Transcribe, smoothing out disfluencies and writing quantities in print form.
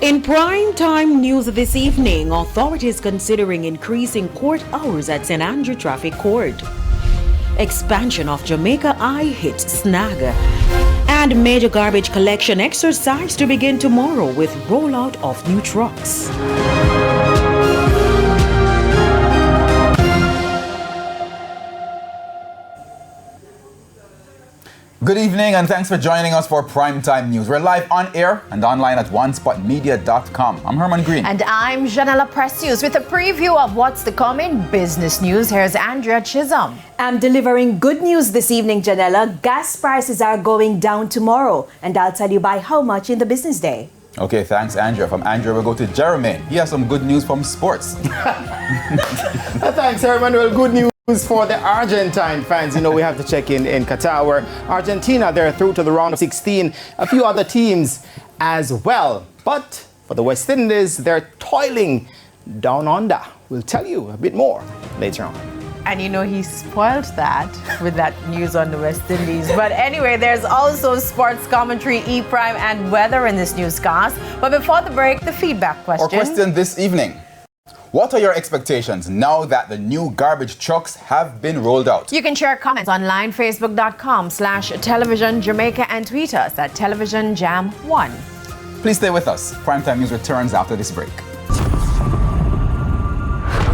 In prime time news this evening, authorities considering increasing court hours at St. Andrew Traffic Court. Expansion of Jamaica Eye hit snag. And major garbage collection exercise to begin tomorrow with rollout of new trucks. Good evening and thanks for joining us for Primetime News. We're live on air and online at onespotmedia.com. I'm Herman Green. And I'm Janella Precious with a preview of what's to come in business news. Here's Andrea Chisholm. I'm delivering good news this evening, Janella. Gas prices are going down tomorrow, and I'll tell you by how much in the business day. Okay, thanks, Andrea. From Andrea, we'll go to Jeremy. He has some good news from sports. Thanks, Herman. Well, good news for the Argentine fans. You know, we have to check in Qatar, where Argentina, they're through to the round of 16. A few other teams as well. But for the West Indies, they're toiling down under. We'll tell you a bit more later on. And you know, he spoiled that with that news on the West Indies. But anyway, there's also sports commentary, E-Prime, and weather in this newscast. But before the break, the feedback question. Our question this evening. What are your expectations now that the new garbage trucks have been rolled out? You can share comments online, facebook.com/television Jamaica, and tweet us at televisionjam1. Please stay with us. Primetime News returns after this break.